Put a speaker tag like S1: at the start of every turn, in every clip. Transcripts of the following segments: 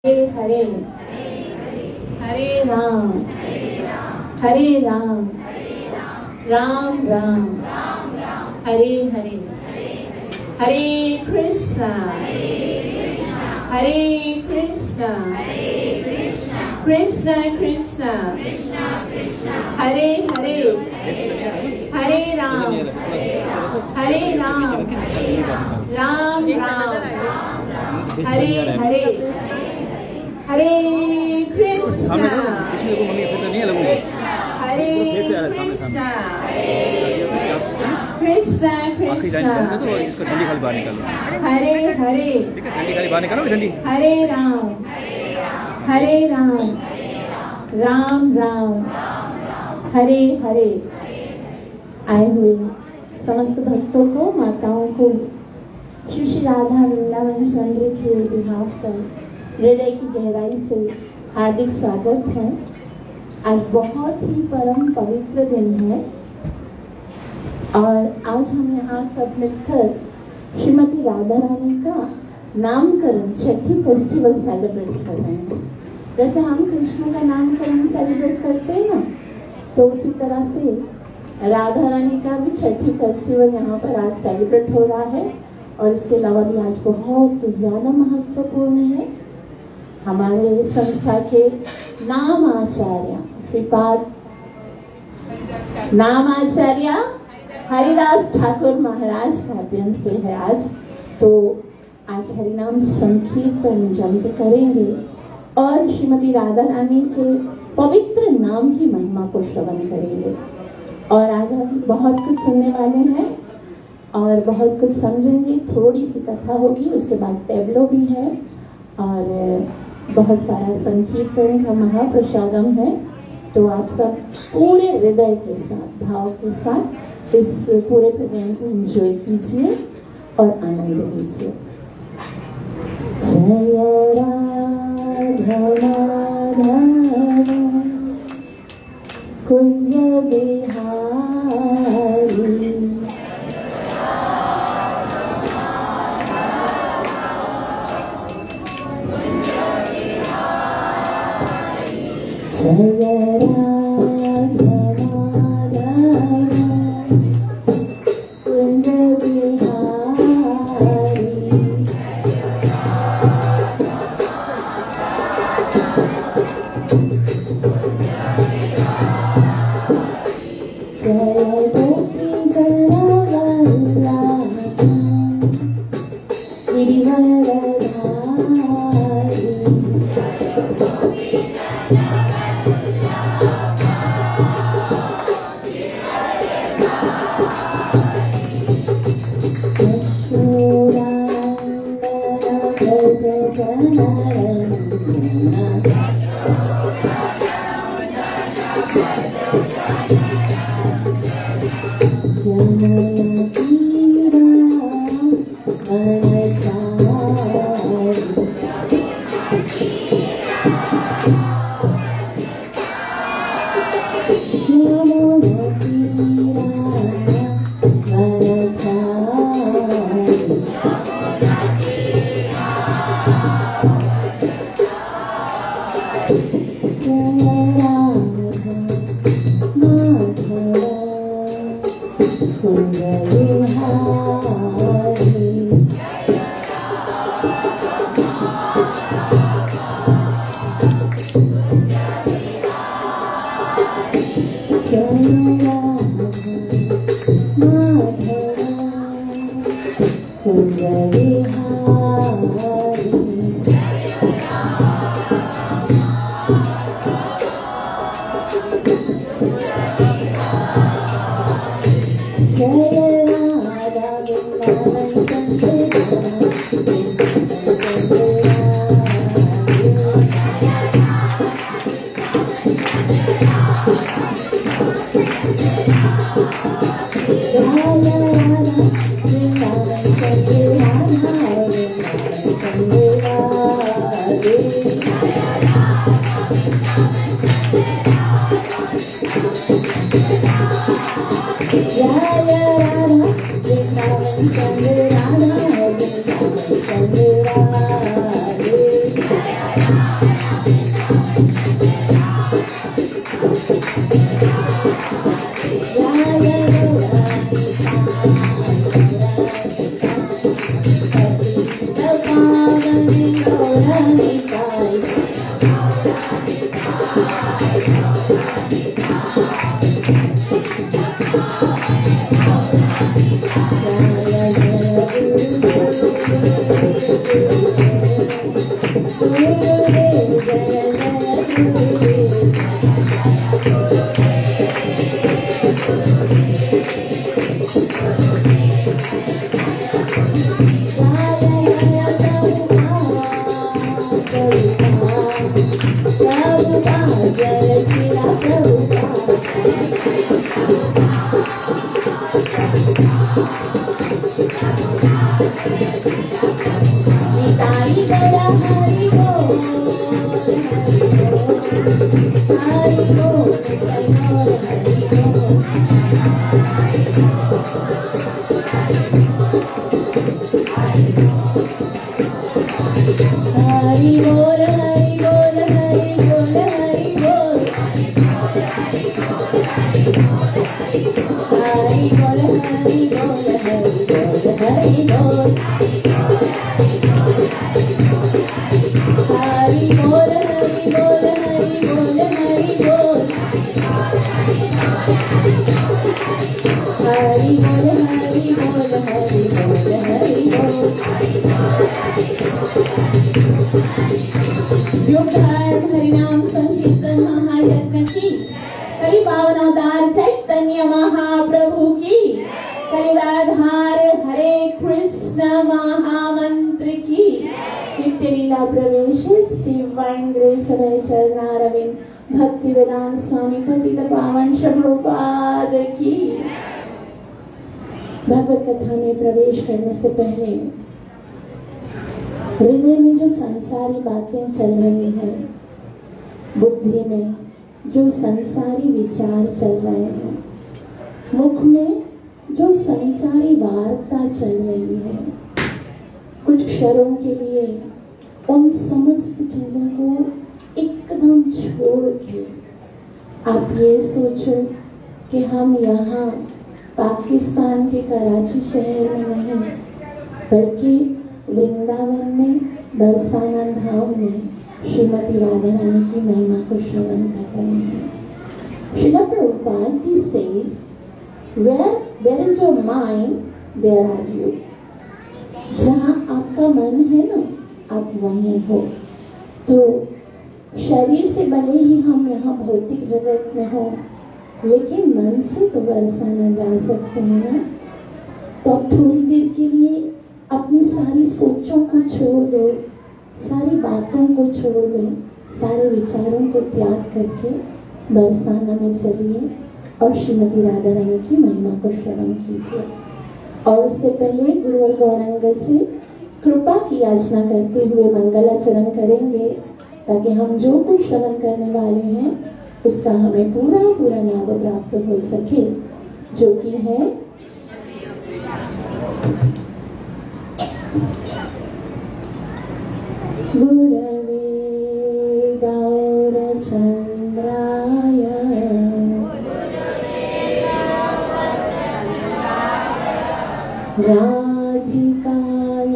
S1: हरे हरे राम हरे राम राम राम हरे हरे हरे कृष्णा कृष्णा कृष्णा हरे हरे हरे राम राम राम हरे हरे हरे कृष्णा कृष्णा कृष्णा हरे हरे हरे राम राम राम हरे हरे। आए हुए समस्त भक्तों को, माताओं को श्री श्री राधा वृंदावन चंद्र के बिहाफ पर हृदय की गहराई से हार्दिक स्वागत है। आज बहुत ही परम पवित्र दिन है और आज हम यहाँ सब मिलकर श्रीमती राधा रानी का नामकरण छठी फेस्टिवल सेलिब्रेट कर रहे हैं। जैसे हम कृष्ण का नामकरण सेलिब्रेट करते हैं ना, तो उसी तरह से राधा रानी का भी छठी फेस्टिवल यहाँ पर आज सेलिब्रेट हो रहा है। और इसके अलावा भी आज बहुत ज़्यादा महत्वपूर्ण है। हमारे संस्था के नाम आचार्य श्रीपाद नाम आचार्य हरिदास ठाकुर महाराज का अभ्यंस डे है आज। तो आज हरिनाम संकीर्तन जप करेंगे और श्रीमती राधा रानी के पवित्र नाम की महिमा को श्रवण करेंगे। और आज हम बहुत कुछ सुनने वाले हैं और बहुत कुछ समझेंगे। थोड़ी सी कथा होगी, उसके बाद टेबलो भी है और बहुत सारा संकीर्तन का महाप्रसादम है। तो आप सब पूरे हृदय के साथ, भाव के साथ इस पूरे प्रोग्राम को एंजॉय कीजिए और आनंद लीजिए। जय राधा माधव कुंज बिहारी जय राधा माधव कुंज बिहारी जय गोपी जयवल्लभा गिरिवरधारी हरिनाम संकीर्तन महायज्ञ की, कली पावन अवतार चैतन्य महाप्रभु की, कलिगाधार हरे कृष्ण महामंत्र की, नित्य लीला प्रवेश डिवाइन ग्रेस अभय चरणारविंद भक्ति वेदांत स्वामी पतित पावन प्रभुपाद की। भगवत कथा में प्रवेश करने से पहले हृदय में जो संसारी बातें चल रही हैं, बुद्धि में जो संसारी विचार चल रहे हैं, मुख में जो संसारी वार्ता चल रही है, कुछ क्षणों के लिए उन समस्त चीजों को एकदम छोड़ के आप ये सोचो कि हम यहाँ पाकिस्तान के कराची शहर में नहीं, बल्कि वृंदावन में बरसाना धाम में श्रीमती राधा रानी की महिमा को श्रवण कर रहे हैं। Srila Prabhupada ji says, where there is your mind, there are you. जहाँ आपका मन है ना, आप वहीं हो। तो शरीर से भले ही हम यहाँ भौतिक जगत में हो, लेकिन मन से तो बरसाना जा सकते हैं ना। तो अब थोड़ी देर के लिए अपनी सारी सोचों को छोड़ दो, सारी बातों को छोड़ दो, सारे विचारों को त्याग करके बरसाना में चलिए और श्रीमती राधा रानी की महिमा को श्रवण कीजिए। और उससे पहले गुरु और गौरांग से कृपा की याचना करते हुए मंगलाचरण करेंगे, ताकि हम जो कुछ श्रवण करने वाले हैं उसका हमें पूरा पूरा लाभ प्राप्त हो सके, जो कि है गुरवे गौरचंद्राय राधिकाय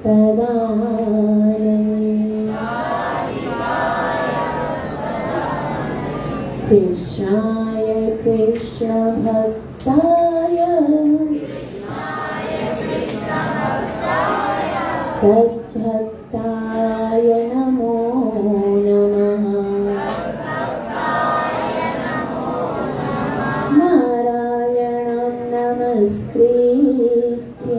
S1: तदालये कृष्णाय कृष्ण भक्ताय तद्भक्ताय नमो नमः। नारायणं नमस्कृत्य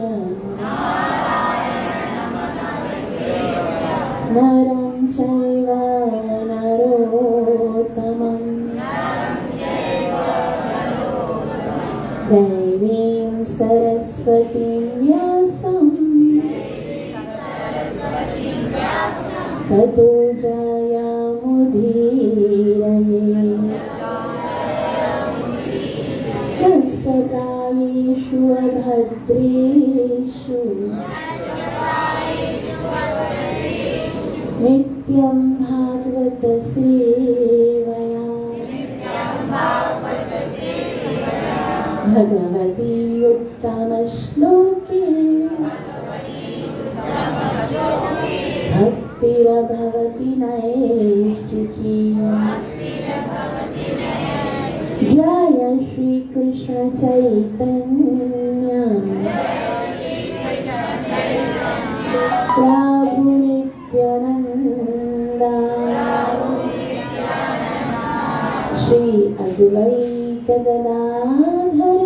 S1: नरं चैव नरोत्तमं दैवीं सरस्वतीं व्यासं ततो जयामुदीरये। कष्टप्रायेषु अभद्रेषु नित्यं नित्यं भागवत सेवया भगवती उत्तम श्लोके भक्तिर्भवति नैष्ठिकी। जय श्री कृष्ण चैतन्य प्रभु नित्यानंद श्री अद्वैत गदाधर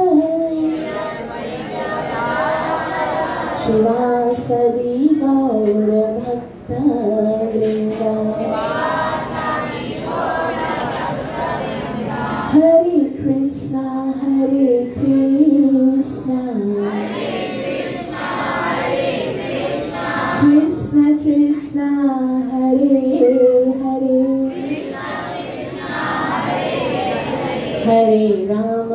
S1: शिवासदि गौर भक्त वृंद। हरे कृष्णा कृष्ण कृष्ण हरे हरे हरे राम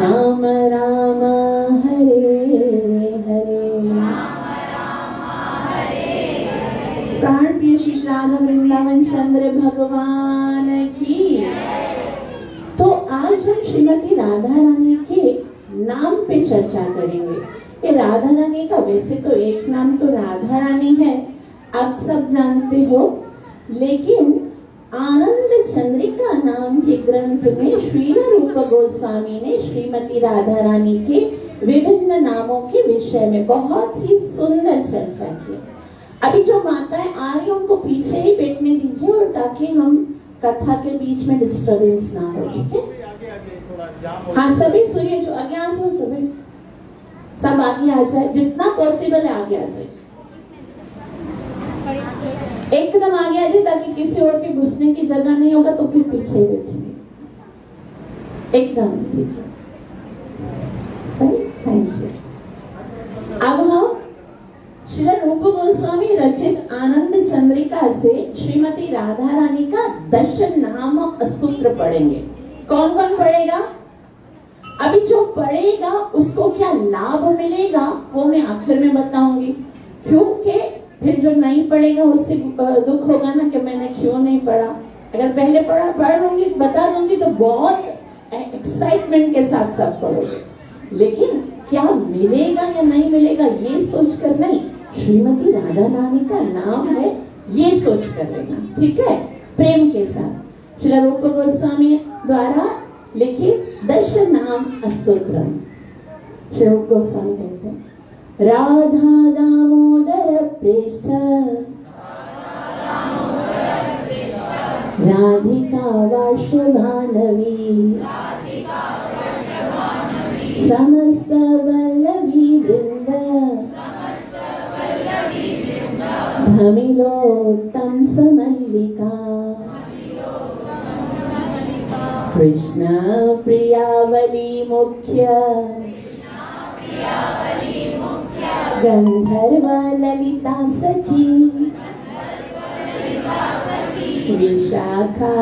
S1: राम राम हरे हरे। प्राण प्रिय श्री राधा वृंदावन चंद्र भगवान की। तो आज हम श्रीमती राधा रानी के नाम पे चर्चा करेंगे। ये राधा रानी का वैसे तो एक नाम तो राधा रानी है, आप सब जानते हो, लेकिन आनंद चंद्रिका नाम के ग्रंथ में श्रील रूप गोस्वामी ने श्रीमती राधा रानी के विभिन्न नामों के विषय में बहुत ही सुंदर चर्चा की। अभी जो माताएं आ रही उनको पीछे ही बैठने दीजिए, और ताकि हम कथा के बीच में डिस्टर्बेंस ना हो, ठीक है? हाँ, सभी सूर्य जो आगे आ जाओ, सभी सब आगे आ जाए, जितना पॉसिबल है आगे आ जाए, एकदम आगे आ जाए, ताकि किसी और के घुसने की जगह नहीं होगा तो फिर पीछे बैठेंगे, एकदम ठीक है। Thank you. अब हम श्री रूप गोस्वामी रचित आनंद चंद्रिका से श्रीमती राधा रानी का 10 नाम स्तोत्र पढ़ेंगे। कौन कौन पढ़ेगा? अभी जो पढ़ेगा उसको क्या लाभ मिलेगा वो मैं आखिर में बताऊंगी, क्योंकि फिर जो नहीं पढ़ेगा उससे दुख होगा ना कि मैंने क्यों नहीं पढ़ा। अगर पहले पढ़ लूंगी, बता दूंगी तो बहुत एक्साइटमेंट के साथ सब पढ़ोगे, लेकिन क्या मिलेगा या नहीं मिलेगा ये सोचकर नहीं, श्रीमती राधा रानी का नाम है ये सोच कर लेना, ठीक है? प्रेम के साथ श्री रूप गोस्वामी द्वारा लिखित 10 नाम स्तोत्र। श्री रूप गोस्वामी कहते हैं, राधा दामोदर पृष्ठ राधिका वार्षभानवी समस्त वल्लभी वृंद धमिलोत्तम समल्लिका कृष्ण प्रियावली मुख्य गंधर्व ललिता सखी विशाखा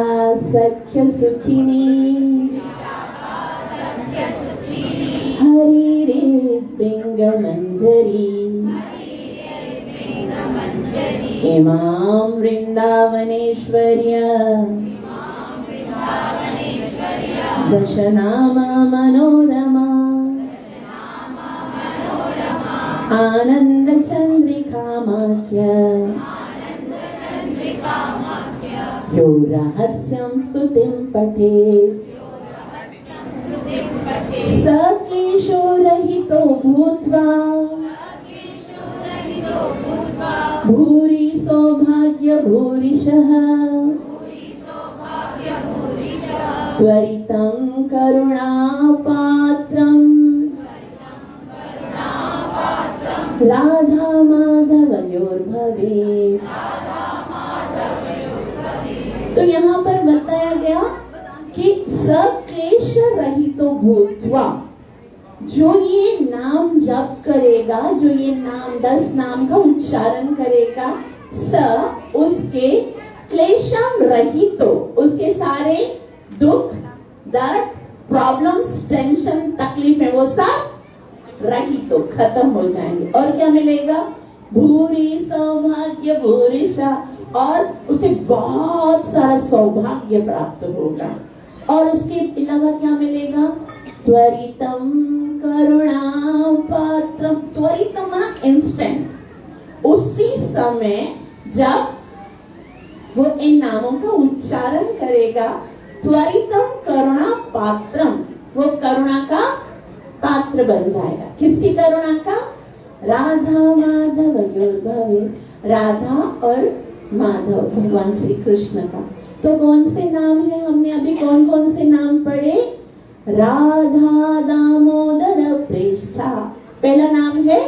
S1: सख्य सुखिनी हरि रे भृंग मंजरी इमां वृंदावनेश्वर्य दशनाम मनोरमा आनंद चंद्रिकामाख्य यो रहस्यं स्तुतिं पठेत् स क्लेशो रहितो भूत्वा भूरि सौभाग्य भूरिशः त्वरितं करुणापात्रं राधा माधवयोर्भवेत्। तो यहाँ पर बताया गया कि सब क्लेश रहितो भूत्वा, जो ये नाम जप करेगा, जो ये नाम 10 नाम का उच्चारण करेगा, स उसके क्लेशम रहितो, उसके सारे दुख, दर्द, प्रॉब्लम्स, टेंशन, तकलीफ है वो सब रहितो, खत्म हो जाएंगे। और क्या मिलेगा? भूरी सौभाग्य भूरिशा, और उसे बहुत सारा सौभाग्य प्राप्त होगा। और उसके अलावा क्या मिलेगा? त्वरितम करुणा पात्रम, त्वरितम इंस्टेंट, उसी समय जब वो इन नामों का उच्चारण करेगा, त्वरितम करुणा पात्रम, वो करुणा का पात्र बन जाएगा। किसकी करुणा का? राधा माधव युर्भवे, राधा और माधव भगवान श्री कृष्ण का। तो कौन से नाम है? हमने अभी कौन कौन से नाम पढ़े? राधा दामोदर प्रेष्ठा, पहला नाम है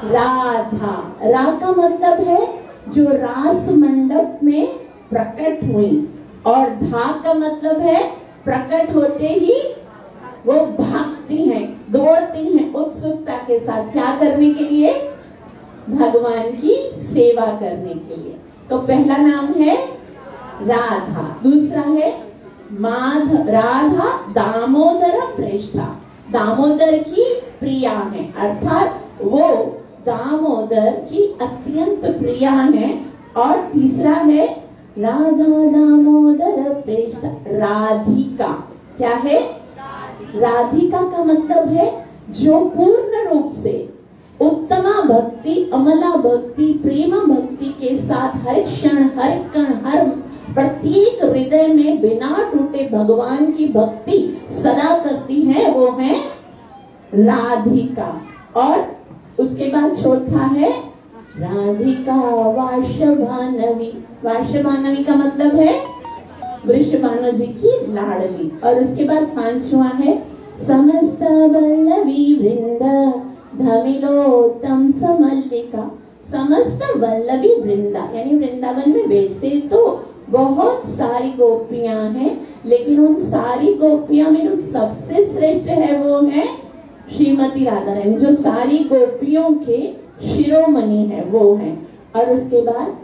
S1: राधा। रा का मतलब है जो रास मंडप में प्रकट हुई, और धा का मतलब है प्रकट होते ही वो भागती हैं, दौड़ती हैं उत्सुकता के साथ, क्या करने के लिए? भगवान की सेवा करने के लिए। तो पहला नाम है राधा, दूसरा है माधव, राधा दामोदर प्रेष्ठा, दामोदर की प्रिया है, अर्थात वो दामोदर की अत्यंत प्रिया है। और तीसरा है राधा दामोदर प्रेष्ठा राधिका। क्या है? राधिका का मतलब है जो पूर्ण रूप से उत्तमा भक्ति, अमला भक्ति, प्रेम भक्ति के साथ हर क्षण, हर कण, हर प्रत्येक हृदय में बिना टूटे भगवान की भक्ति सदा करती है, वो है राधिका। और उसके बाद चौथा है राधिका वार्षभानवी। वार्षभानवी का मतलब है वृषभानु जी की लाडली। और उसके बाद पांचवा है समस्त वल्लभी वृंद धमिलोत्तम समल्लिका। समस्त वल्लभी वृंदा, यानी वृंदावन में वैसे तो बहुत सारी गोपियां हैं, लेकिन उन सारी गोपियां में जो सबसे श्रेष्ठ है वो है श्रीमती राधा रानी, जो सारी गोपियों के शिरोमणि है वो है। और उसके बाद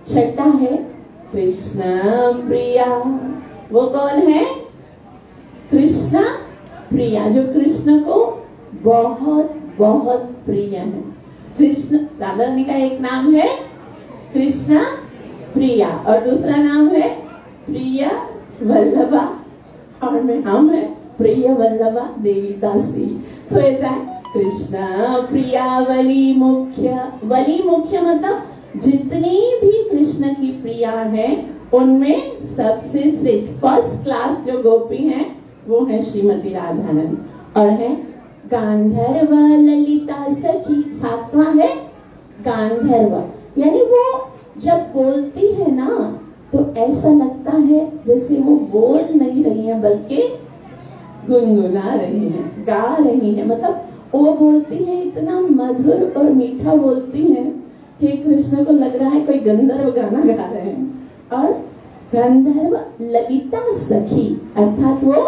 S1: छठा है कृष्ण प्रिया। वो कौन है? कृष्ण प्रिया, जो कृष्ण को बहुत बहुत प्रिय है। कृष्ण राधा रानी का एक नाम है कृष्ण प्रिया, और दूसरा नाम है प्रिय वल्लभा, और में नाम है प्रिय वल्लभा देवी दासी। तो ऐसा कृष्ण प्रिया वली मुख्य। वली मुख्य मतलब जितनी भी कृष्ण की प्रिया है उनमें सबसे श्रेष्ठ, फर्स्ट क्लास जो गोपी है वो है श्रीमती राधा रानी। और है गांधर्व ललिता सखी। सातवां है गांधर्व, यानी वो जब बोलती है ना तो ऐसा लगता है जैसे वो बोल नहीं रही है बल्कि गुनगुना रही है, गा रही है। मतलब वो बोलती है इतना मधुर और मीठा बोलती है कि कृष्ण को लग रहा है कोई गंधर्व गाना गा रहे हैं। और गंधर्व ललिता सखी, अर्थात वो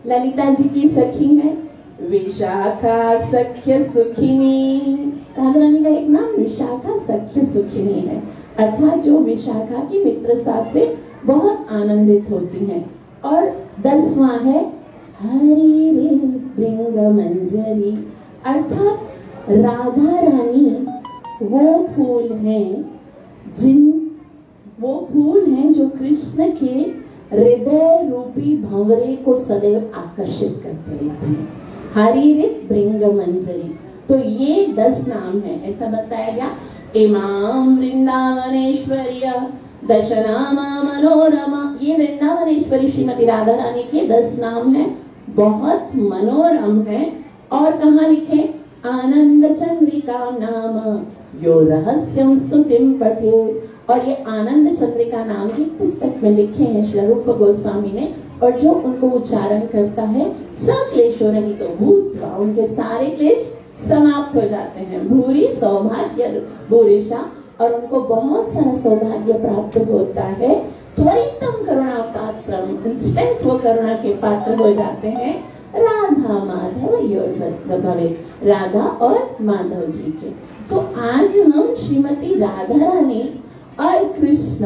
S1: ललिता जी की सखी है। विशाखा सख्य सुखिनी, राधा रानी का एक नाम विशाखा सख्य सुखिनी है, अर्थात जो विशाखा की मित्र साथ से बहुत आनंदित होती हैं। और 10वां है हरि भृंग मंजरी, अर्थात राधा रानी वो फूल हैं जो कृष्ण के हृदय रूपी भंवरे को सदैव आकर्षित करते रहते हैं। हरिरित भृंग मंजरी। तो ये 10 नाम है, ऐसा बताया गया। इमाम वृंदावनेश्वर्य दशनामा मनोरमा, ये वृंदावनेश्वरी श्रीमती राधा रानी के 10 नाम हैं, बहुत मनोरम है। और कहाँ लिखे? आनंद चंद्रिका नाम यो रहस्यम स्तुतिम पठे। और ये आनंद चंद्रिका नाम की पुस्तक में लिखे हैं श्री रूप गोस्वामी ने। और जो उनको उच्चारण करता है सक्लेशो रहित भूत्वा, उनके सारे क्लेश समाप्त हो जाते हैं। भूरी सौभाग्य भूरिशा, और उनको बहुत सारा सौभाग्य प्राप्त होता है। त्वरितम करुणा पात्रम, इंस्टेंट वो करुणा के पात्र हो जाते हैं। राधा माधव योर भवे, राधा और माधव जी के। तो आज हम श्रीमती राधा रानी और कृष्ण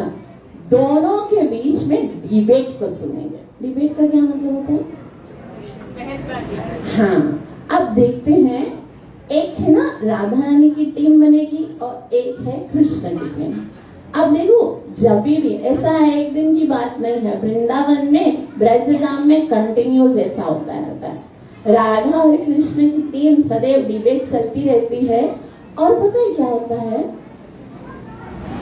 S1: दोनों के बीच में डिबेट को सुनेंगे। डिबेट का क्या मतलब होता है? हाँ, अब देखते हैं, एक है ना राधा रानी की टीम बनेगी और एक है कृष्ण की टीम। अब देखो, जब भी ऐसा है, एक दिन की बात नहीं है, वृंदावन में ब्रजधाम में कंटिन्यूस ऐसा होता रहता है। राधा और कृष्ण की टीम सदैव डिबेट चलती रहती है। और पता है क्या होता है,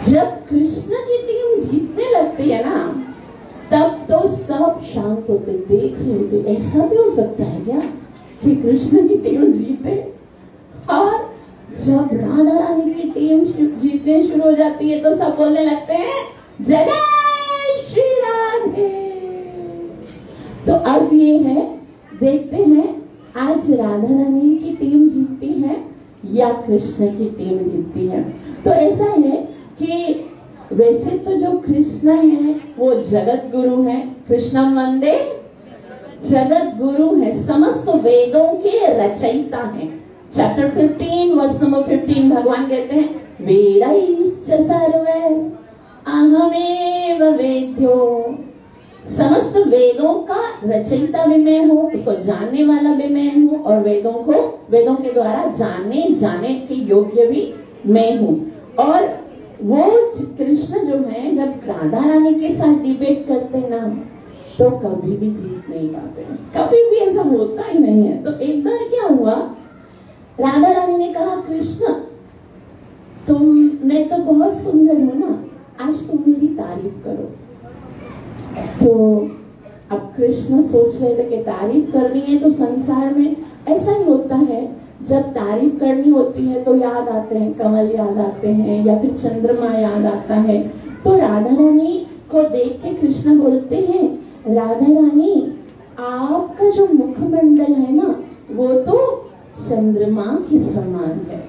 S1: जब कृष्ण की टीम जीतने लगती है ना, तब तो सब शांत होते, देख रहे होते, ऐसा भी हो सकता है क्या कि कृष्ण की टीम जीते। और जब राधा रानी की टीम जीतने शुरू हो जाती है तो सब बोलने लगते हैं जय जय श्री राधे। तो अब ये है, देखते हैं आज राधा रानी की टीम जीतती है या कृष्ण की टीम जीतती है। तो ऐसा है कि वैसे तो जो कृष्ण है वो जगत गुरु है, कृष्णम वंदे जगत गुरु है, समस्त वेदों के रचयिता हैं। चैप्टर 15 वर्स नंबर 15 भगवान कहते हैं वेदैश्च सर्वे अहमेव वेद्यो, समस्त वेदों का रचयिता भी मैं हूँ, उसको जानने वाला भी मैं हूँ, और वेदों के द्वारा जाने के योग्य भी मैं हूँ। और वो कृष्ण जो है जब राधा रानी के साथ डिबेट करते ना, तो कभी भी जीत नहीं पाते, कभी भी ऐसा होता ही नहीं है। तो एक बार क्या हुआ, राधा रानी ने कहा कृष्ण मैं तो बहुत सुंदर हूँ ना, आज तुम मेरी तारीफ करो। तो अब कृष्ण सोच रहे थे कि तारीफ करनी है तो संसार में ऐसा ही होता है, जब तारीफ करनी होती है तो याद आते हैं कमल, याद आते हैं या फिर चंद्रमा याद आता है। तो राधा रानी को देख के कृष्ण बोलते हैं राधा रानी आपका जो मुखमंडल है ना वो तो चंद्रमा के समान है।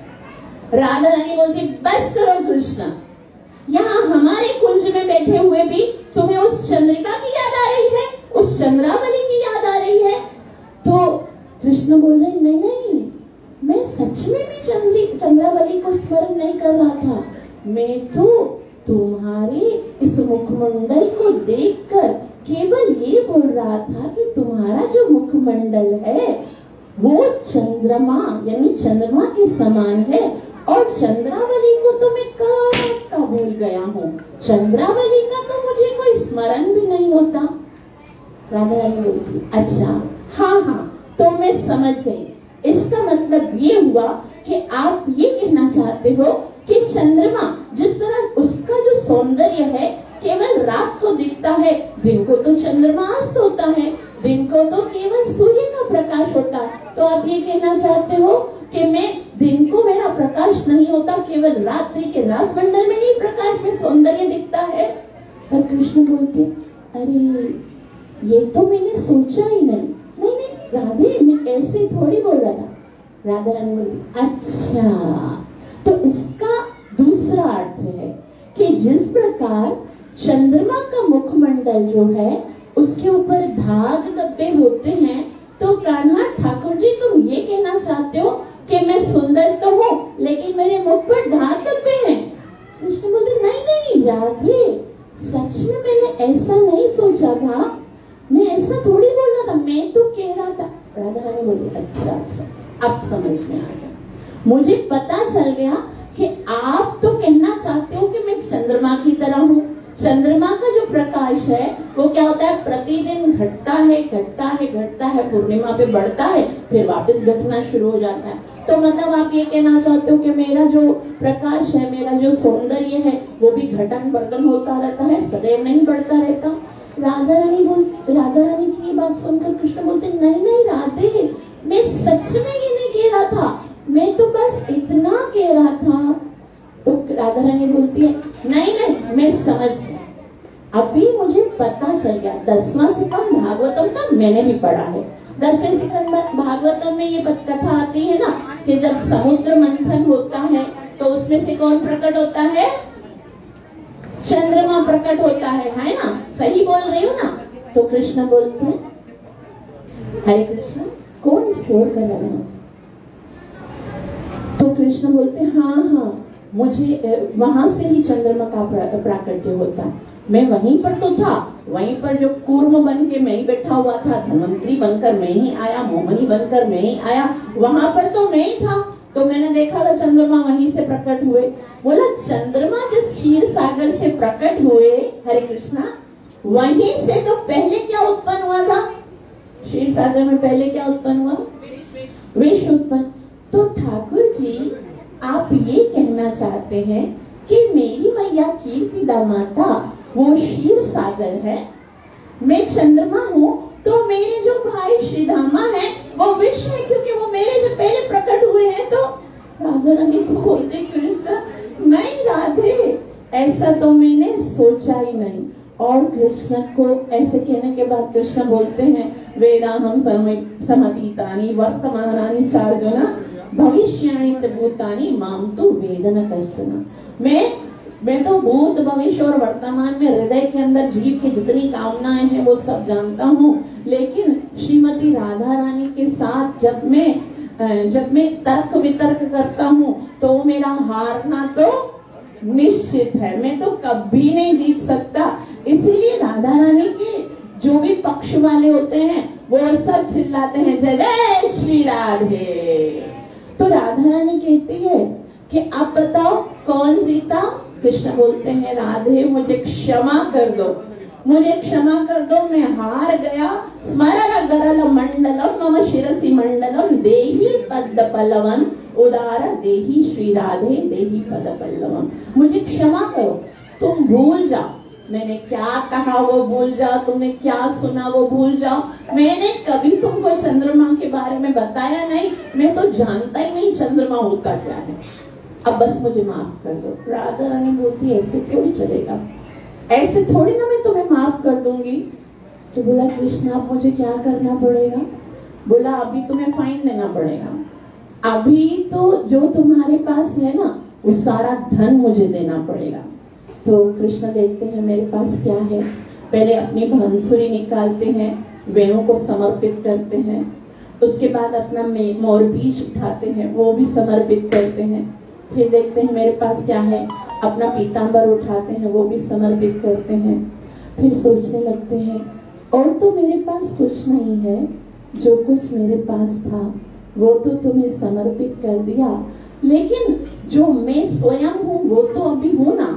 S1: राधा रानी बोलती बस करो कृष्ण, यहाँ हमारे कुंज में बैठे हुए भी तुम्हें उस चंद्रिका की याद आ रही है, उस चंद्रावली की याद आ रही है। तो कृष्ण बोल रहे नहीं नहीं, मैं सच में भी चंद्रावली को स्मरण नहीं कर रहा था, मैं तो तुम्हारे इस मुखमंडल को देखकर केवल ये बोल रहा था कि तुम्हारा जो मुखमंडल है वो चंद्रमा यानी चंद्रमा के समान है, और चंद्रावली को तो मैं कब का भूल गया हूँ, चंद्रावली का तो मुझे कोई स्मरण भी नहीं होता। राधा रानी बोलती अच्छा हाँ तो मैं समझ गई, इसका मतलब ये हुआ कि आप ये कहना चाहते हो कि चंद्रमा जिस तरह उसका जो सौंदर्य है केवल रात को दिखता है, दिन को तो चंद्रमा अस्त होता है, दिन को तो केवल सूर्य का प्रकाश होता है। तो आप ये कहना चाहते हो कि मैं दिन को मेरा प्रकाश नहीं होता, केवल रात्रि के रासमंडल में ही प्रकाश में सौंदर्य दिखता है। तब कृष्ण बोलते अरे ये तो मैंने सोचा ही नहीं, नहीं राधे मैं ऐसे थोड़ी बोल रहा था। राधा रानी बोलती अच्छा, तो इसका दूसरा अर्थ है कि जिस प्रकार चंद्रमा का मुखमंडल जो है उसके ऊपर धाग धब्बे होते हैं, तो कान्हा ठाकुर जी तुम ये कहना चाहते हो कि मैं सुंदर तो हूँ लेकिन मेरे मुख पर धाग धब्बे हैं। कृष्ण बोलते नहीं राधे सच में मैंने ऐसा नहीं सोचा था, मैं ऐसा थोड़ी बोल रहा था, मैं तो कह रहा था। राधा रानी बोली अच्छा अब समझ में आ गया, मुझे पता चल गया कि आप तो कहना चाहते हो कि मैं चंद्रमा की तरह हूँ। चंद्रमा का जो प्रकाश है वो क्या होता है, प्रतिदिन घटता है, पूर्णिमा पे बढ़ता है, फिर वापस घटना शुरू हो जाता है। तो मतलब आप ये कहना चाहते हो कि मेरा जो प्रकाश है, मेरा जो सौंदर्य है वो भी घटन बढ़न होता रहता है, सदैव नहीं बढ़ता रहता। राधा रानी की ये बात सुनकर कृष्ण बोलते नहीं राधे मैं सच में ये नहीं कह रहा था, मैं तो बस इतना कह रहा था। तो राधा रानी बोलती है नहीं मैं समझ गई, अभी मुझे पता चल गया। 10वां स्कंद भागवतम का मैंने भी पढ़ा है। 10वें स्कंद भागवतम में ये कथा आती है ना कि जब समुद्र मंथन होता है तो उसमें से कौन प्रकट होता है, चंद्रमा प्रकट होता है ना, सही बोल रही हूँ ना। तो कृष्ण बोलते हैं हरे कृष्ण, कौन शोर कर रहा है? तो कृष्ण बोलते हाँ मुझे वहां से ही चंद्रमा का प्राकट्य होता है।
S2: मैं वहीं पर तो था, वहीं पर जो कूर्म बन के मैं ही बैठा हुआ था, धनवंतरी बनकर मैं ही आया, मोहनी बनकर मैं ही आया, वहां पर तो मैं ही था। तो मैंने देखा था चंद्रमा वहीं से प्रकट हुए। बोला चंद्रमा जिस क्षीर सागर से प्रकट हुए, हरे कृष्णा, वहीं से तो पहले क्या उत्पन्न हुआ था? क्षीर सागर में पहले क्या उत्पन्न हुआ? विष उत्पन्न। तो ठाकुर जी आप ये कहना चाहते हैं कि मेरी मैया कीर्तिदा माता वो क्षीर सागर है, मैं चंद्रमा हूँ, तो मेरे जो भाई श्रीधामा है वो विष है, क्योंकि वो मेरे से पहले प्रकट हुए हैं। तो राधा रानी को बोलते कृष्ण नहीं राधे, ऐसा तो मैंने सोचा ही नहीं। और कृष्ण को ऐसे कहने के बाद कृष्ण बोलते हैं वेदाहम समतीतानि वर्तमानानि सार्जुना भविष्याणि च भूतानि माम तु वेद न कश्चन। मैं तो भूत भविष्य और वर्तमान में हृदय के अंदर जीव की जितनी कामनाएं हैं वो सब जानता हूँ, लेकिन श्रीमती राधा रानी के साथ जब मैं तर्क वितर्क करता हूँ तो मेरा हारना तो निश्चित है, मैं तो कभी नहीं जीत सकता। इसलिए राधा रानी के जो भी पक्ष वाले होते हैं वो सब चिल्लाते हैं जय जय श्री राधे। तो राधा रानी कहती है कि आप बताओ कौन जीता? कृष्ण बोलते हैं राधे मुझे क्षमा कर दो, मुझे क्षमा कर दो, मैं हार गया। स्मरण गरल मंडलम मम शिरसि मंडलम देहि पद पल्लवम उदार देहि श्री राधे देहि पद पल्लवम। मुझे क्षमा करो, तुम भूल जाओ मैंने क्या कहा वो भूल जाओ, तुमने क्या सुना वो भूल जाओ। मैंने कभी तुमको चंद्रमा के बारे में बताया नहीं, मैं तो जानता ही नहीं चंद्रमा होता क्या है, अब बस मुझे माफ कर दो। राधा रानी बोलती ऐसे थोड़ी चलेगा, ऐसे थोड़ी ना मैं तुम्हें माफ कर दूंगी। तो बोला कृष्ण आप मुझे क्या करना पड़ेगा? बोला अभी तुम्हें फाइन देना पड़ेगा, अभी तो जो तुम्हारे पास है ना वो सारा धन मुझे देना पड़ेगा। तो कृष्ण देखते हैं मेरे पास क्या है, पहले अपनी बांसुरी निकालते हैं, वेणु को समर्पित करते हैं, उसके बाद अपना मोरपींछ उठाते हैं वो भी समर्पित करते हैं, फिर देखते हैं मेरे पास क्या है, अपना पीतांबर उठाते हैं वो भी समर्पित करते हैं, फिर सोचने लगते हैं और तो मेरे पास कुछ नहीं है, जो कुछ मेरे पास था वो तो तुम्हें समर्पित कर दिया, लेकिन जो मैं स्वयं हूँ वो तो अभी हूँ ना।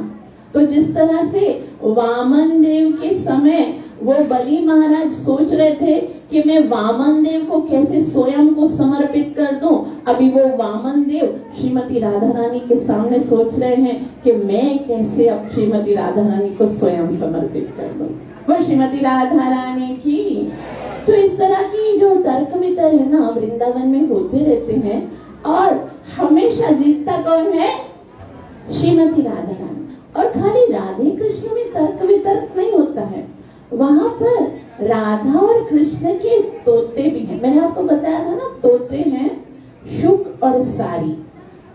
S2: तो जिस तरह से वामन देव के समय वो बलि महाराज सोच रहे थे कि मैं वामन देव को कैसे स्वयं को समर्पित कर दूं, अभी वो वामन देव श्रीमती राधा रानी के सामने सोच रहे हैं कि मैं कैसे अब श्रीमती राधा रानी को स्वयं समर्पित कर दूं। वो श्रीमती राधा रानी की। तो इस तरह की जो तर्क वितर्क है ना वृंदावन में होते रहते हैं, और हमेशा जीतता कौन है? श्रीमती राधा रानी। और खाली राधे कृष्ण में तर्क वितर्क नहीं होता है, वहां पर राधा और कृष्ण के तोते भी हैं। मैंने आपको बताया था ना तोते हैं शुक और सारी,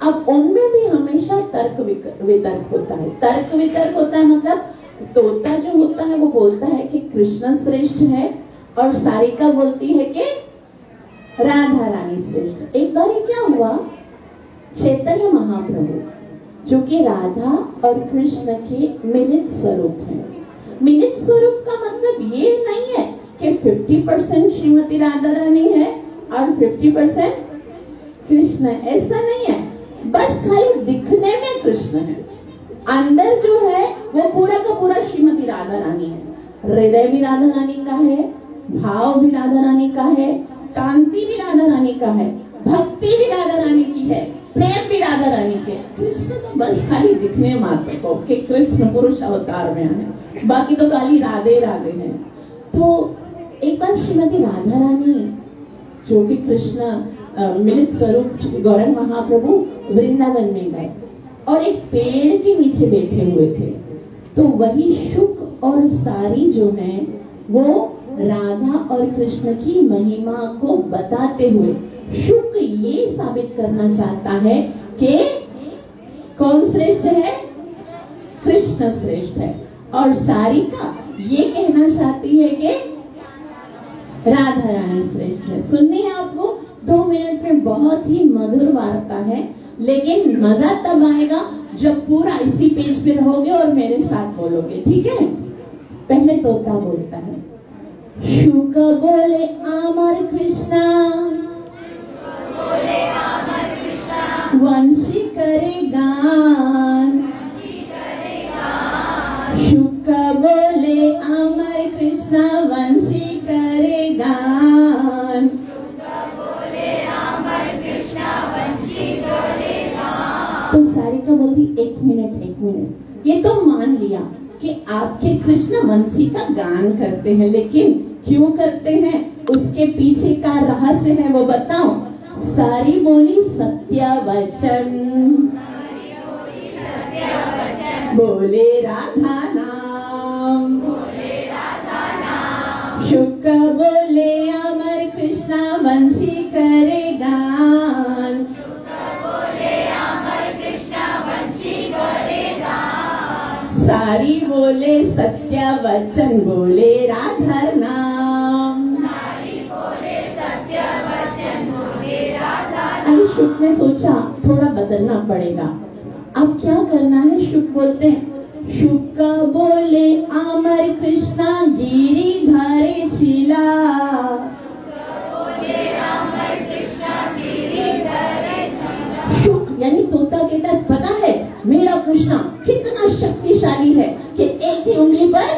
S2: अब उनमें भी हमेशा तर्क वितर्क होता है। तर्क वितर्क होता है मतलब तोता जो होता है वो बोलता है कि कृष्ण श्रेष्ठ है, और सारिका बोलती है कि राधा रानी श्रेष्ठ। एक बार क्या हुआ, चैतन्य महाप्रभु जो कि राधा और कृष्ण के मिलित स्वरूप है। मिलित स्वरूप का मतलब ये नहीं है कि 50% श्रीमती राधा रानी है और 50% कृष्ण, ऐसा नहीं है, बस खाली दिखने में कृष्ण है, अंदर जो है वो पूरा का पूरा श्रीमती राधा रानी है। हृदय भी राधा रानी का है, भाव भी राधा रानी का है, कांति भी राधा रानी का है, भक्ति भी राधा रानी की है, प्रेम भी राधा रानी के। कृष्ण तो बस खाली दिखने मात्र को कि कृष्ण पुरुष अवतार में आए, बाकी तो खाली राधे राधे हैं। तो एक बार श्रीमती राधा रानी जो कि कृष्ण मिलित स्वरूप गौरंग महाप्रभु वृंदावन में गए और एक पेड़ के नीचे बैठे हुए थे, तो वही शुक और सारी जो है वो राधा और कृष्ण की महिमा को बताते हुए शुक ये साबित करना चाहता है कि कौन श्रेष्ठ है? कृष्ण श्रेष्ठ है, और सारिका ये कहना चाहती है कि राधा रानी श्रेष्ठ है। सुननी है आपको 2 मिनट में, बहुत ही मधुर वार्ता है, लेकिन मजा तब आएगा जब पूरा इसी पेज पे रहोगे और मेरे साथ बोलोगे, ठीक है? पहले तोता बोलता है, शुक बोले अमर कृष्णा, वंशी करे गान, शुक बोले अमर कृष्णा वंशी करे गान। तो सारिका बोलती एक मिनट, ये तो मान लिया कि आपके कृष्ण वंशी का गान करते हैं, लेकिन क्यों करते हैं, उसके पीछे का रहस्य है वो बताओ। सारी बोली सत्य वचन, बोले राधा नाम, शुक बोले अमर कृष्णा वंशी करे गान। सारी बोले सत्य वचन, बोले राधा नाम। अरे शुक ने सोचा थोड़ा बदलना पड़ेगा, अब क्या करना है। शुक बोलते हैं, शुक बोले अमर कृष्णा गिरिधरे छिला, शुक यानी तोता कहता है, पता है मेरा कृष्णा कितना शक्तिशाली है कि एक ही उंगली पर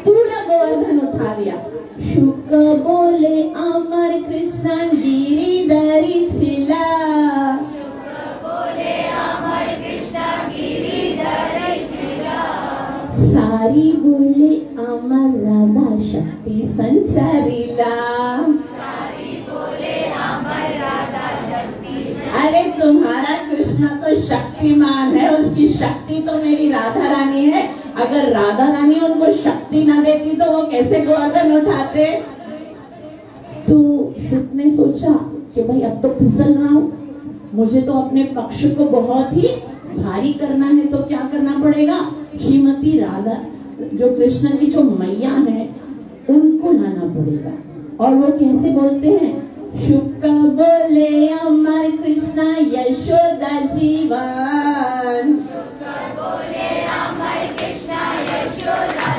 S2: पूरा गोवर्धन उठा लिया। शुक बोले अमर कृष्णा गिरिधरी छिला, सारी बोले अमर राधा शक्ति संचारीला। अरे तुम्हारा कृष्णा तो शक्तिमान है, उसकी शक्ति तो मेरी राधा रानी है, अगर राधा रानी उनको शक्ति ना देती तो वो कैसे गोवर्धन उठाते। तो शुक ने सोचा कि भाई अब तो फिसल रहा हूँ, मुझे तो अपने पक्ष को बहुत ही भारी करना है, तो क्या करना पड़ेगा, श्रीमती राधा जो कृष्ण की जो मैया है उनको लाना पड़ेगा। और वो कैसे बोलते हैं, शुक बोले अमर कृष्णा यशोदा जीवन, शुक बोले अमर कृष्णा यशोदा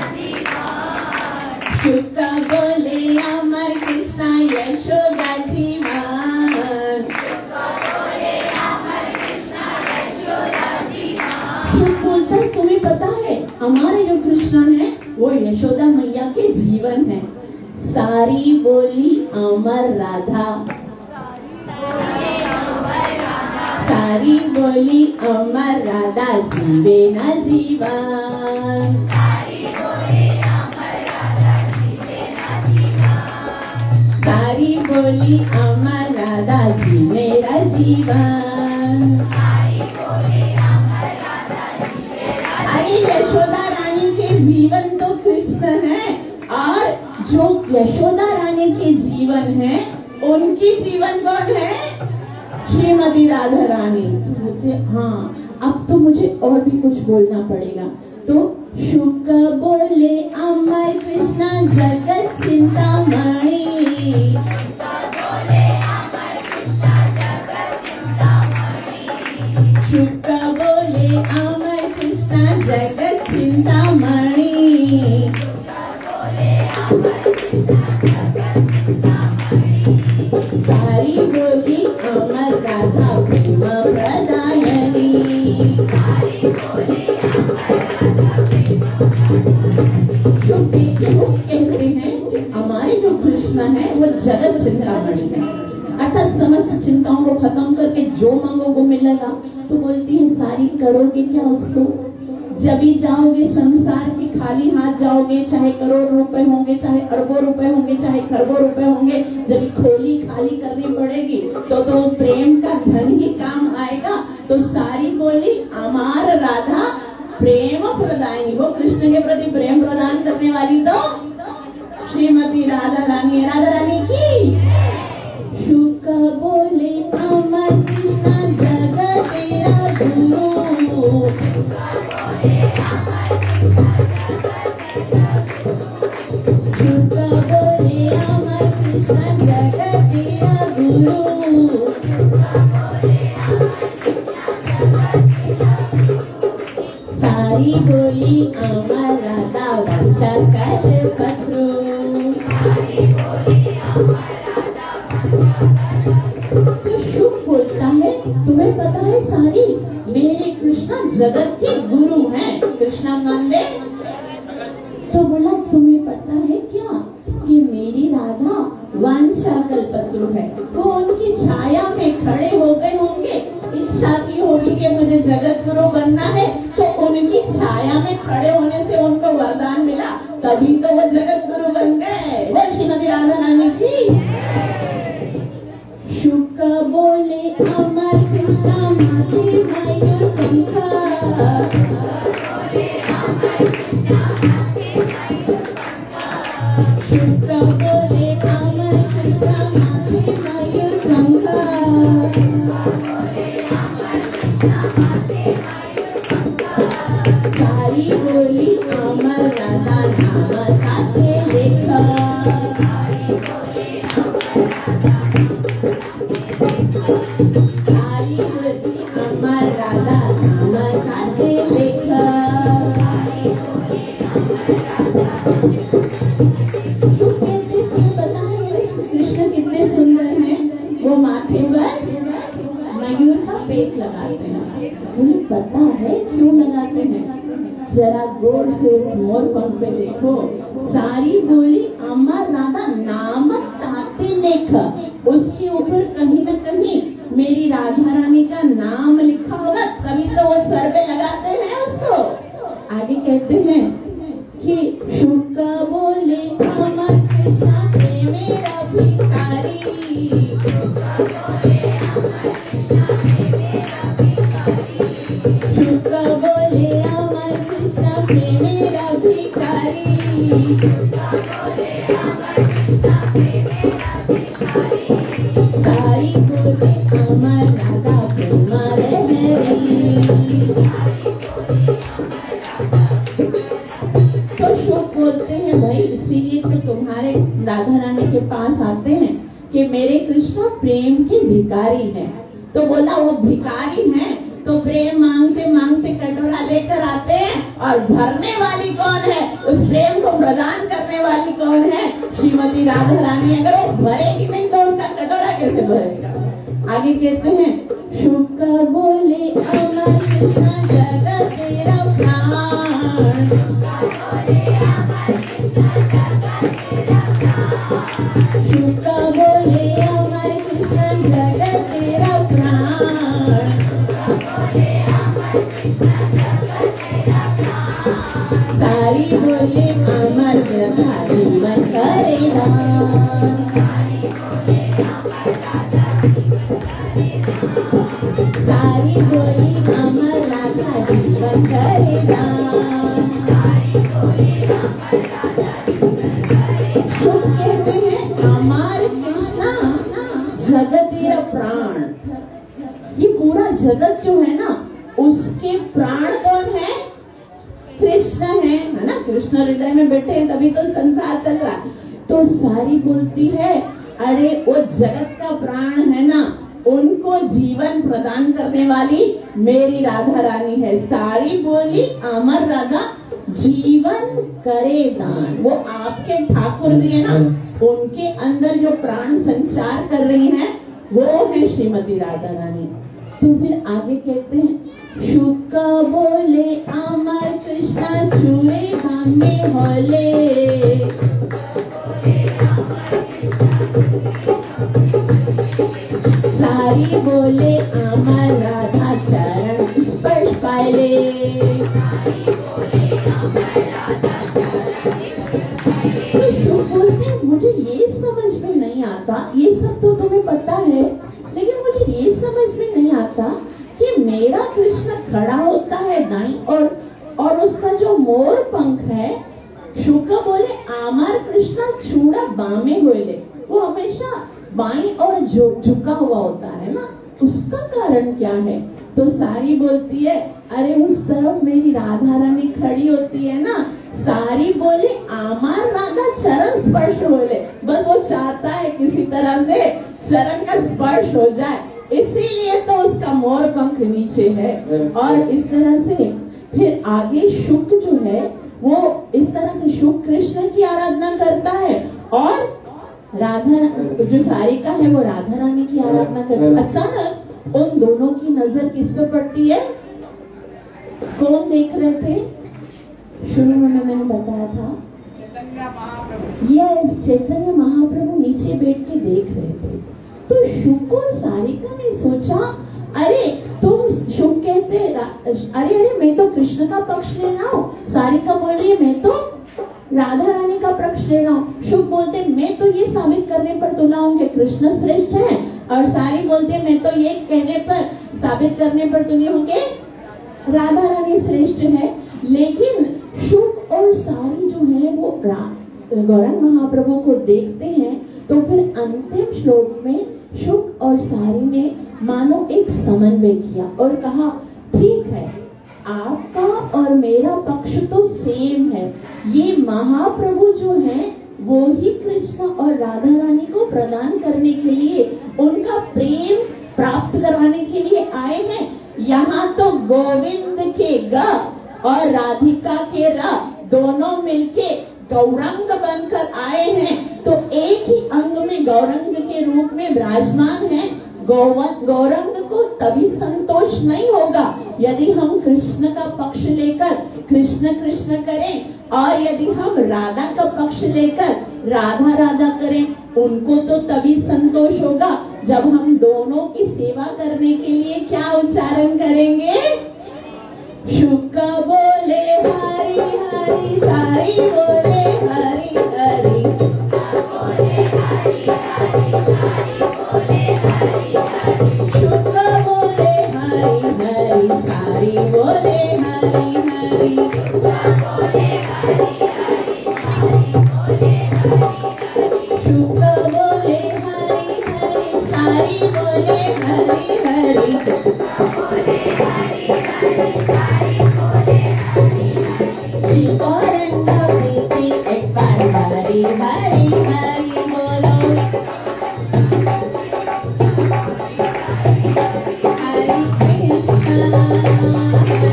S2: जीवन। शुक बोलता है, तुम्हें पता है हमारे जो कृष्ण है वो यशोदा मैया के जीवन है। सारी बोली अमर राधा, सारी बोली अमर राधा जीवे न जीवन, सारी बोली अमर राधा जीवे न जीवन। अरे यशोदा रानी के जीवन तो कृष्ण है, और जो यशोदा रानी के जीवन है उनकी जीवन कौन है, श्रीमती राधा रानी। तो बोलते हाँ अब तो मुझे और भी कुछ बोलना पड़ेगा। तो शुक बोले अमर कृष्णा जगत चिंतामणि, शुक बोले अमर कृष्णा जगत चिंतामणि। सारी बोली अमर राधा प्रेम प्रदायनी, कहते हैं कि हमारे जो कृष्ण है वो जगत चिंतामणि है, अर्थात समस्त चिंताओं को खत्म करके जो मांगो वो मिलेगा। तो बोलती है सारी करोगे क्या उसको, जब भी जाओगे संसार के खाली हाथ जाओगे, चाहे करोड़ रुपए होंगे, चाहे अरबों रुपए होंगे, चाहे खरबों रुपए होंगे, जब खोली खाली करनी पड़ेगी तो प्रेम का धन ही काम आएगा। तो सारी बोली अमार राधा प्रेम प्रदायनी, वो कृष्ण के प्रति प्रेम प्रदान करने वाली तो श्रीमती राधा रानी है। राधा रानी की शुक बोले अमर कृष्णा जगत तेरा गुरु, शुक बोले अमर कृष्णा जगत तेरा गुरु। सारी बोली अमर राधा सकल पत्रु। तो शुक बोलता है तुम्हें पता है सारी मेरे कृष्णा जगत के गुरु हैं, कृष्णा नंदे। तो बोला तुम्हें पता है क्या कि मेरी राधा वांछा कल्पतरु है, वो उनकी छाया में खड़े हो गए होंगे, इच्छा की होगी कि मुझे जगत गुरु बनना है, तो उनकी छाया में खड़े होने से उनको वरदान मिला, तभी तो वो जगत गुरु बन गए। वो श्रीमती राधा रानी की। शुक बोले अमर कृष्णा माथे मयूर पंखा, शुक बोले अमर कृष्णा माथे मयूर पंखा, सारी बोली अमर राधा नाम खाते लेखा, सारी बोली अमर राधा नाम खाते लेखा। कृष्ण कितने सुंदर हैं, वो माथे पर मयूर का पेट लगाते हैं। उन्हें पता है क्यों लगाते हैं, जरा गौर से उस मोर पंख पे देखो, सारी बोली अमर राधा नाम ताते लेखा, उसके ऊपर कहीं न कहीं मेरी राधा रानी का नाम लिखा होगा, तभी तो वो सर पे लगाते हैं उसको। आगे कहते हैं कि शुक बोले अमर कृष्णा मेरा भिखारी, शुक बोले अमर कृष्णा मेरा भिखारी, सारी बोले अमर राधा प्रेम रही। तो शुक बोलते हैं भाई इसीलिए तो तुम्हारे राधा रानी के पास आते हैं कि मेरे कृष्ण प्रेम के भिखारी हैं। तो बोला वो भिखारी हैं तो प्रेम मांगते मांगते कटोरा लेकर आते हैं, और भरने वाली कौन है, उस प्रेम को प्रदान करने वाली कौन है, श्रीमती राधा रानी। अगर वो भरेगी नहीं तो उसका कटोरा कैसे भरेगा। आगे कहते हैं शुक बोले अमर कृष्ण जगत तेरा प्राण, शुक बोले अमर कृष्ण जगत तेरा प्राण, सारी बोले अमर राधा जीवन करे दान, सारी बोली अमर राधा जीवन करे दान। शुक कहते हैं अमर कृष्णा जगत तेरा प्राण, ये पूरा जगत जो है ना उसके प्राण कौन है, कृष्ण है ना। कृष्ण हृदय में बैठे हैं तभी तो संसार चल रहा है। तो सारी बोलती है अरे वो जगत का प्राण है ना, उनको जीवन प्रदान करने वाली मेरी राधा रानी है। सारी बोली अमर राधा जीवन करे दान, वो आपके ठाकुर जी है ना, उनके अंदर जो प्राण संचार कर रही हैं वो है श्रीमती राधा रानी। तो फिर आगे कहते हैं शुक बोले अमर कृष्णा चूरे भांगे होले, सारी बोले अमर राधा चरण स्पर्श पाले, तो शुक बोलते हैं मुझे ये समझ में नहीं आता, ये सब तो तुम्हें पता है, लेकिन मुझे ये समझ में नहीं आता कि मेरा कृष्ण खड़ा होता है दाईं और उसका जो मोर पंख है, शुक बोले आमार कृष्ण चूड़ा बामे होले, वो हमेशा बाईं और झुका हुआ होता है ना, उसका कारण क्या है। तो सारी बोलती है अरे उस तरफ मेरी राधा रानी खड़ी होती है ना, सारी बोले आमार राधा चरण स्पर्श होले, बस वो चाहता है किसी तरह से चरण का स्पर्श हो जाए, इसीलिए तो उसका मोर पंख नीचे है। और इस तरह से फिर आगे शुक जो है वो इस तरह से शुभ कृष्ण की आराधना करता है और राधा जो सारिका है वो राधा रानी की आराधना करती है। अचानक उन दोनों की नजर किस पे पड़ती है? कौन देख रहे थे? शुरू में मैंने बताया था यस, चैतन्य महाप्रभु नीचे बैठ के देख रहे थे। तो शुक और सारिका ने सोचा, अरे तुम शुक कहते अरे मैं तो कृष्ण का पक्ष ले रहा हूँ। सारिका बोल रही है मैं तो राधा रानी का पक्ष ले रहा हूँ। शुक बोलते मैं तो ये साबित करने पर तुला हूँ कि कृष्ण श्रेष्ठ है, और सारी बोलते मैं तो ये कहने पर साबित करने पर तुली हूँ कि राधा रानी श्रेष्ठ है। लेकिन शुक और सारी जो है वो गौरंग महाप्रभु को देखते हैं। तो फिर अंतिम श्लोक में शुक और सारी ने मानो एक समन्वय किया और कहा ठीक है, आपका और मेरा पक्ष तो सेम है। ये महाप्रभु जो है वो ही कृष्ण और राधा रानी को प्रदान करने के लिए, उनका प्रेम प्राप्त करवाने के लिए आए हैं। यहाँ तो गोविंद के ग और राधिका के र दोनों मिलके गौरंग बनकर आए हैं। तो एक ही अंग में गौरंग के रूप में विराजमान है। गौरंग को तभी संतोष नहीं होगा यदि हम कृष्ण का पक्ष लेकर कृष्ण कृष्ण करें, और यदि हम राधा का पक्ष लेकर राधा राधा करें। उनको तो तभी संतोष होगा जब हम दोनों की सेवा करने के लिए क्या उच्चारण करेंगे? शुक बोले हरि हरि, सारी बोले हरि हरि, शुक बोले हरि हरि, सारी बोले हरि हरि, शुक बोले हरि हरि, सारी बोले हरि हरि, गौरंग प्रीति एक बार हरि हरि हरि बोलो। हरे कृष्णा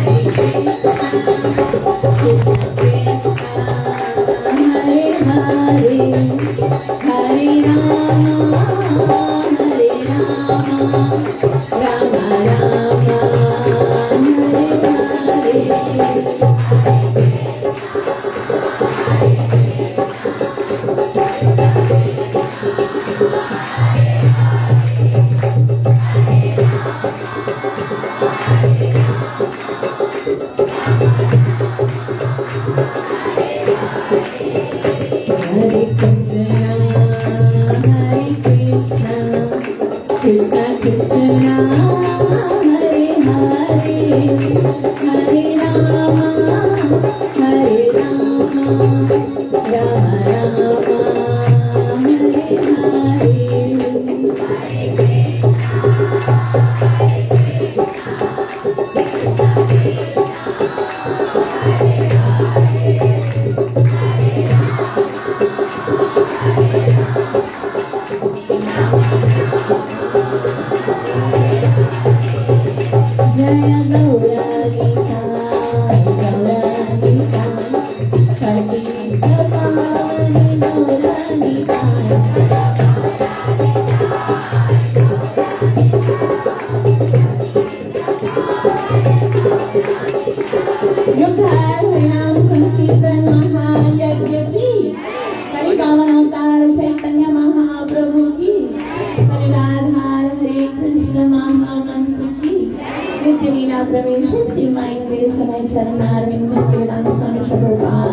S2: कृष्ण कृष्णा हरे हरे, हरे राम राम राम हरे हरे। कृष्ण कृष्ण हरे हरे, हरे राम राम राम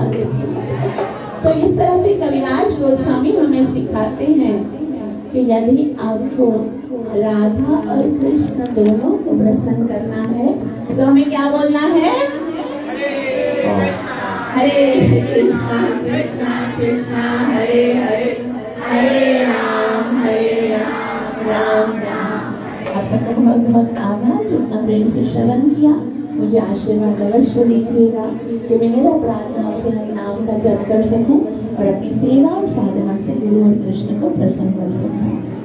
S2: हरे तो इस तरह से कविराज गोस्वामी हमें सिखाते हैं कि यदि आपको राधा और कृष्ण दोनों को प्रसन्न करना है तो हमें क्या बोलना है? हरे कृष्णा कृष्णा कृष्णा हरे हरे, हरे राम राम राम। आप सबका बहुत बहुत आभार जो इतना प्रेम से श्रवण किया। मुझे आशीर्वाद अवश्य दीजिएगा कि मैं मेरा प्रार्थना से हरि नाम का जप कर सकूं और अपनी सेवा और साधना से गुरु और कृष्ण को प्रसन्न कर सकूं।